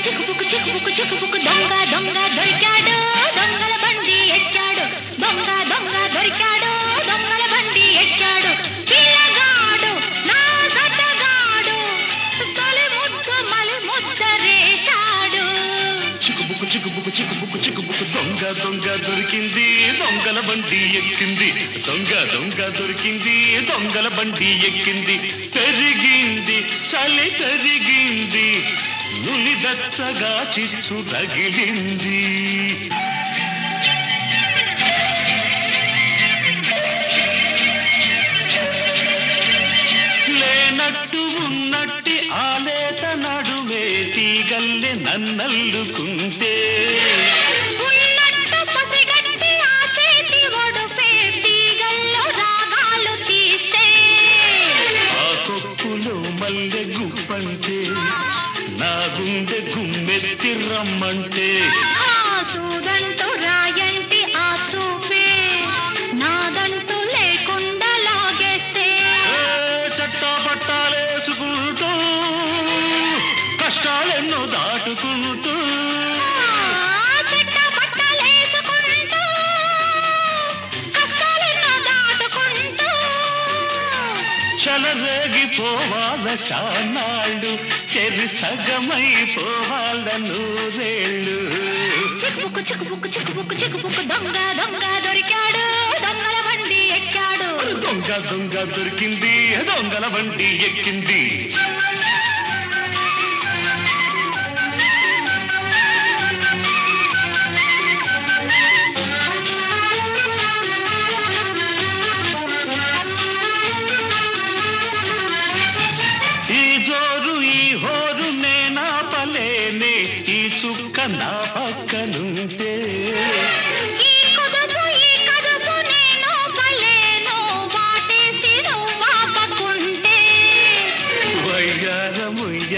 చిక్కుబుక్కు దొంగ దొంగ దొరికాడు దొంగల బండి ఎక్కాడు దొంగ దొంగ దొరికాడు దొంగల బండి ఎక్కాడు పిల్లగాడు నా సతగాడు మలి ముద్దరేశాడు చిక్కుబుక్కు దొంగ దొంగ దొరికింది దొంగల బండి ఎక్కింది దొంగ దొంగ దొరికింది దొంగల బండి ఎక్కింది పెరిగింది చలి పెరిగింది నులిదచ్చగా చిచ్చు తగిలింది లేనట్టు ఉన్నట్టి ఆలేత నడుమే తీగల్లె నన్నల్లుకుంటే ఉన్నట్టు పసిగట్టి ఆ చేతి ఒడుపే తీగల్లో రాగాలు తీస్తే ఆ కొప్పులో మల్లె గుప్పంటే నా గుండె గుమ్మెత్తి రమ్మంటే ఆ సూదంటూ రాయంటి ఆ చూపే నాదంటూ లేకుండా లాగేస్తే చట్టా పట్టాలేసుకుంటూ కష్టాలెన్నో దాటుకుంటూ చెట్ట పట్టలేసుకుంటూ కష్టాలెన్నో దాటుకుంటూ చెలరేగిపోవాల శానాళ్ళు చెరి సగమైపోవాల నూరేళ్ళు చిక్కుబుక్కు దొంగ దొంగ దొరికాడు దొంగల బండి ఎక్కాడు దొంగ దొంగ దొరికింది దొంగల బండి ఎక్కింది ఈ జోరు ఈ హోరు నేనాపలేనే ఈ చుక్క నా పక్కనుంటే ఈ కదుపు నేను పలేను వాటేసి నువ్వాపకుంటే వయ్యాలముయ్యాలదైతే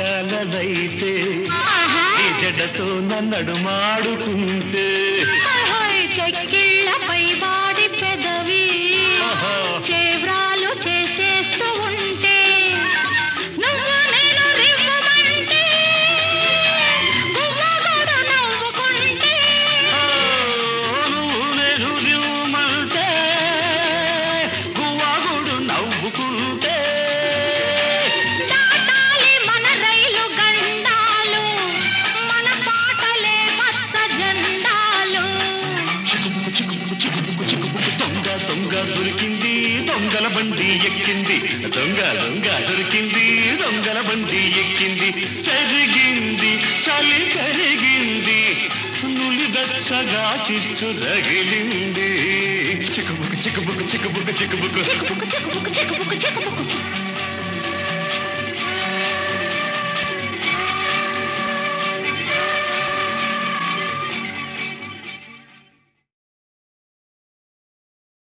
ఈ జడతో నన్నడుమాడుకుంటే చెక్కిళ్ళపై వాడి పెదవి చేవ్రాలు చేసేస్తూ ఉంటే నువ్వు నేను రివ్వమంటే గువ్వగూడు నవ్వుకుంటే నువ్వు నేను రివ్వమంటే గువ్వాగుడు నవ్వుకుంటే దాటాలి మన రైలు గండాలు మన పాటలే మత్స జెండాలు చిక్కుబుక్కు దొంగ దొంగ దొరికింది దొంగల బండి ఎక్కింది దొంగ దొంగ దొరికింది దొంగల బండి ఎక్కింది పెరిగింది చలి పెరిగింది నులిదచ్చగా చిచ్చు రగిలింది చిక్కుబుక్కు చిక్కుబుక్కు